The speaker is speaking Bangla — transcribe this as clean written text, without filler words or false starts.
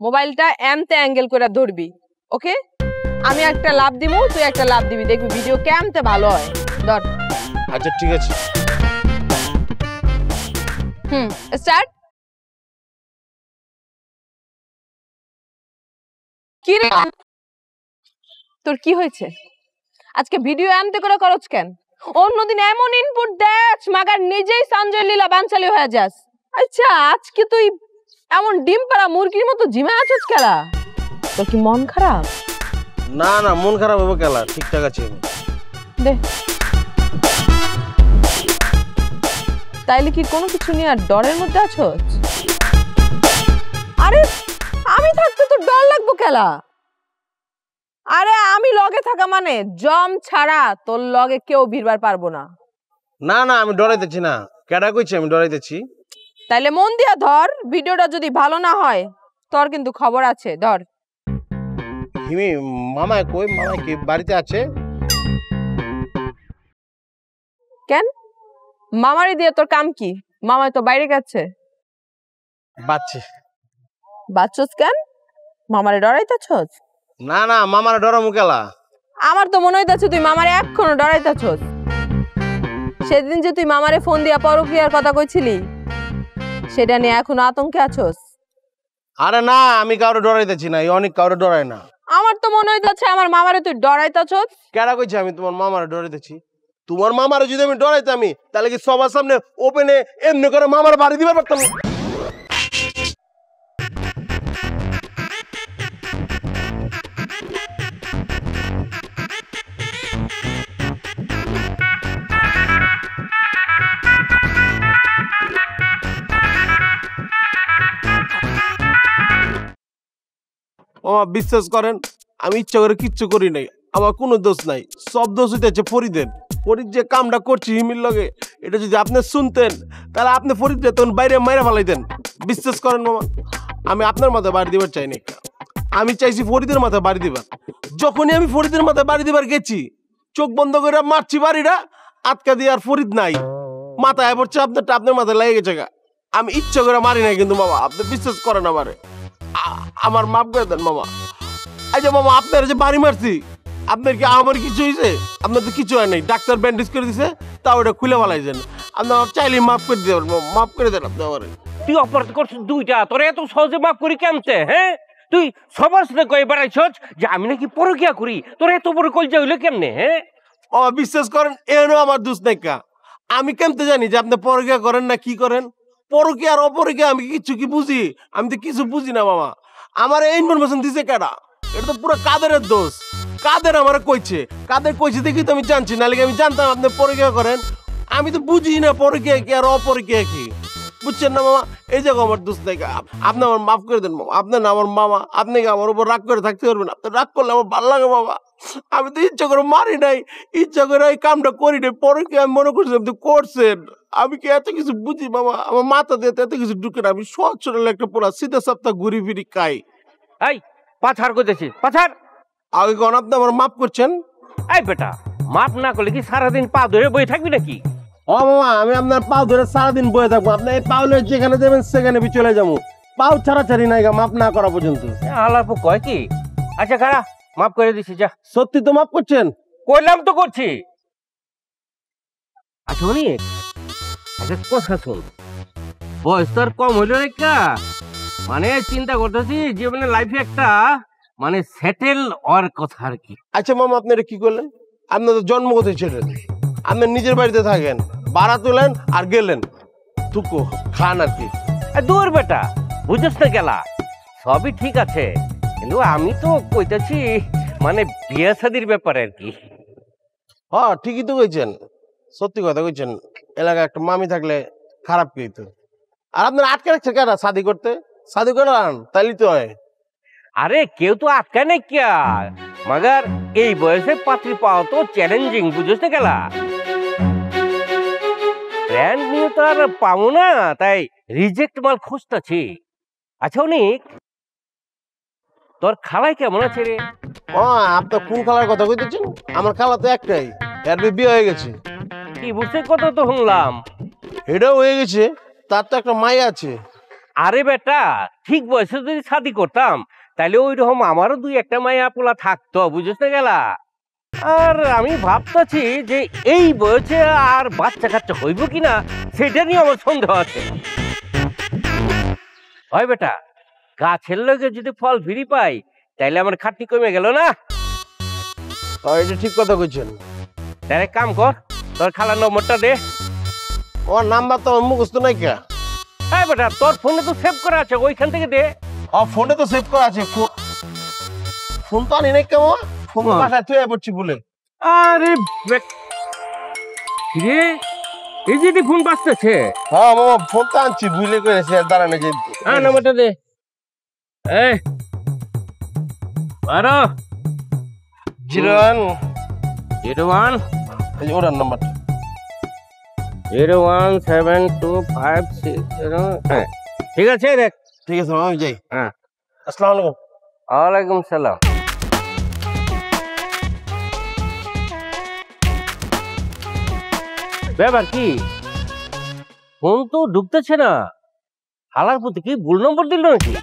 মোবাইলটা এমতে অ্যাঙ্গেল করে ধরবি, ওকে? আমি একটা লাভ দিব, তুই একটা লাভ দিবি, দেখবি ভিডিও কেমতে ভালো হয়। ধর। আচ্ছা ঠিক আছে। স্টার্ট। কি রে, তোর কি হয়েছে? আজকে ভিডিও এমতে করে করছ কেন? অন্যদিন এমন ইনপুট দেখ মাগার নিজেই সঞ্জয় লীলা বানচালি হয়ে যাস। আচ্ছা আজকে তুই এমন ডিম পাড়া মুরগির মতো জিমে আছিস কেলা? তোর কি মন খারাপ? না না, মন খারাপ হবে কেলা, ঠিকঠাক আছে। দে। তাইলে কি কোনো কিছু নিয়ে আর ডরের মধ্যে আছোস? আরে আমি থাকতে তো ডর লাগবো কেলা? আরে আমি লগে থাকা মানে জম ছাড়া তোর লগে কেউ ভিড়বার পারবো না। না না, আমি ডরাইতেছি না। কেডা কইছে আমি ডরাইতেছি? তাইলে মন দিয়া ধর, ভিডিওটা যদি ভালো না হয় তোর কিন্তু খবর আছে। ধর। হিমি, মামা কই? মামা কি বাড়িতে আছে? কেন মামারি দিয়ে তোর কাম কি? মামাই তো বাইরে গেছে। বাচ্চি। বাচ্চোস কেন? মামারে ডরাইতাছস? না না, মামার ডরামু কেলা? আমার তো মনে হইতাছে তুই মামারে এখনো ডরাইতাছস। সেদিন যে তুই মামারে ফোন দিয়া পরকীয়ার কথা কইছিলি, সেটা নিয়ে এখনো আতঙ্কে আছস? আরে না, আমি কাউরে ডরাইতেছি না, অনেক কাউরে ডরাই না। আমার তো মনে হইতাছে আমার মামারে তুই ডরাইতাছস। কেডা কইছে আমি তোমার মামারে ডরাইতেছি? তোমার মামারে যদি আমি ডরাইতামি তাহলে কি সবার সামনে ওপেনে এমনি করে মামার বাড়ি দিবার পারতাম? বিশ্বাস করেন, আমি ইচ্ছা করে কিচ্ছু করি নাই, আমার কোনো দোষ নাই, সব দোষ হইতেছে ফরিদের। ফরিদ যে কামটা করছি হিমির লগে, এটা যদি আপনি শুনতেন তাহলে আপনি ফরিদকে তখন বাইরে মাইরা ফেলাইতেন। বিশ্বাস করেন মামা, আমি আপনার মাথায় বাড়ি দিবার চাই না, আমি চাইছি ফরিদের মাথায় বাড়ি দিবার। যখনই আমি ফরিদের মাথায় বাড়ি দিবার গেছি, চোখ বন্ধ করে মারছি বাড়িটা, আটকা দিয়ে আর ফরিদ নাই, মাথায় পড়ছে আপনারটা আপনার মাথায় লেগে গেছে। আমি ইচ্ছা করে মারি নাই কিন্তু মামা, আপনি বিশ্বাস করেন আমারে, আমার মাফ করে দেন মামা। আচ্ছা মামা, আপনার যে বাড়ি মারছি, আপনার কি আমার কিছু হয়েছে? আপনার তো কিছু হয় নাই, ডাক্তার ব্যান্ডেজ করে দিছে, তা ওটা খুলে ফেলাইছেন। আপনি চাইলে মাফ করে দেবেন, মাফ করে দেন আপনি আমার। তুই অপরাধ করছিস দুইটা, তোরা এত সহজে মাফ করি কেমতে? হ্যাঁ, তুই সবার সাথে কয়ে বেড়াইছস যে আমি নাকি পরকিয়া করি, তোরা এত বড় কলজা হইলো কেমনে? হ্যাঁ, বিশ্বাস করেন এরও আমার দোষ নাই। আমি কেমতে জানি যে আপনি পরকিয়া করেন না কি করেন? পরকিয়া আর অপরকিয়া আমি কিছু কি বুঝি? আমি তো কিছু বুঝি না মামা। আমার এই ইনফরমেশন দিছে কেডা? এটা তো পুরো কাদেরের দোষ। কাদের আমার কইছে, কাদের কইছে দেখি তো আমি জানছি, নাহলে আমি জানতাম আপনি পরকিয়া করেন। আমি তো বুঝি না পরকিয়া কি আর অপরকিয়া কি, বুঝছেন না মামা? এই জায়গা আমার দোষ নাই। আপনি আমার মাফ করে দেন মামা, আপনি না আমার মামা, আপনি কি আমার উপর রাগ করে থাকতে পারবেন? আপনি রাগ করলে আমার ভালো লাগে মামা। আমি তো ইচ্ছা করে মারি নাই, ইচ্ছা করে এই কামটা করি নাই, পরে কি আমি মনে করছি আপনি করছেন। আমি কি এত কিছু বুঝি মামা? আমার মাথা দিয়ে এত কিছু ঢুকে না। আমি সহজ সরল একটা পোড়া, সিধা সপ্তাহ ঘুরি ফিরি খাই। এই পাছাড় করতেছি, পাছাড়। আগে কোন আপনি আমার মাফ করছেন? এই বেটা, মাফ না করলে কি সারাদিন পা ধরে বয়ে থাকবি নাকি? ও মামা, আমি আপনার পাও ধরে সারাদিন বয়ে থাকবো। আপনি এই পাও যেখানে দেবেন সেখানে চলে যাবো, পাও ছাড়াছাড়ি নাই মাফ না করা পর্যন্ত। আলাপ কয় কি? আচ্ছা খারা, মাফ করে দিছি, যা। সত্যি তো মাফ করছেন? কইলাম তো করছি। আচ্ছা অনেক, আচ্ছা কথা শোন, বয়স তো আর কম হইল রেখা, মানে চিন্তা করতেছি জীবনে লাইফে একটা মানে সেটেল হওয়ার কথা আর কি। আচ্ছা মামা, আপনি এটা কি করলেন? আপনি তো জন্মগত ছেড়ে, আপনি নিজের বাড়িতে থাকেন, ভাড়া তোলেন আর গেলেন টুকু খান আর কি। দূর বেটা, বুঝছ না গেলা, সবই ঠিক আছে, কিন্তু আমি তো কইতেছি মানে বিয়ে শাদির ব্যাপারে আর কি। হ্যাঁ ঠিকই তো কইছেন, সত্যি কথা কইছেন। এলাকায় একটা মামি থাকলে খারাপ কি হইতো? আর আপনার আটকে রাখছে কেন শাদি করতে? শাদি করে আন, তাইলে তো হয়। আরে কেউ তো আটকা নেই কিয়া, মগর এই বয়সে পাত্রী পাওয়া তো চ্যালেঞ্জিং, বুঝছ না গেলা। ব্র্যান্ড নিয়ে তো আর পাবো না, তাই রিজেক্ট মাল খুঁজতেছি। আচ্ছা অনেক, তোর খালাই কেমন আছে রে? আপনার কোন খালার কথা কইতেছেন? আমার খালা তো একটাই, এর বিয়ে হয়ে গেছে। কি বুঝতে কত তো শুনলাম। এটাও হয়ে গেছে, তার তো একটা মাই আছে। আরে বেটা, ঠিক বয়সে যদি শাদি করতাম তাহলে ওই রকম আমারও দুই একটা মায়া পোলা থাকতো, বুঝছ না গেলা। আর আমি ভাবতেছি যে এই বয়সে আর বাচ্চা কাচ্চা হইব কিনা সেটা নিয়ে আমার সন্দেহ আছে। হয় বেটা, গাছের লগে যদি ফল ফিরি পাই তাইলে আমার খাটনি কমে গেল না। এটা ঠিক কথা কইছেন। তাহলে এক কাম কর, তোর খালার নম্বরটা দে। ওর নাম্বার তো আমার মুখস্থ নাই কে। হ্যাঁ বেটা, তোর ফোনে তো সেভ করা আছে, ওইখান থেকে দে। ফোনে তো সেভ করা আছে। ফোন তো আনি নাই কেমন, ফোন তো বাসায় থুয়ে পড়ছি বলে। আরে রে, এই যে ফোন বাজতেছে। হ্যাঁ মামা, ফোন তো আনছি, বুঝলে করেছি দাঁড়ানো যে। হ্যাঁ, নাম্বারটা দে। এই 12 01 01 এই যে ওটার নাম্বারটা। 0172560। হ্যাঁ ঠিক আছে, দেখ। ঠিক আছে মামা, আমি যাই। হ্যাঁ, আসসালামু আলাইকুম। ওয়ালাইকুম সালাম। ব্যাপার কি, ফোন তো ঢুকতেছে না। হালার প্রতি কি ভুল নম্বর দিল নাকি?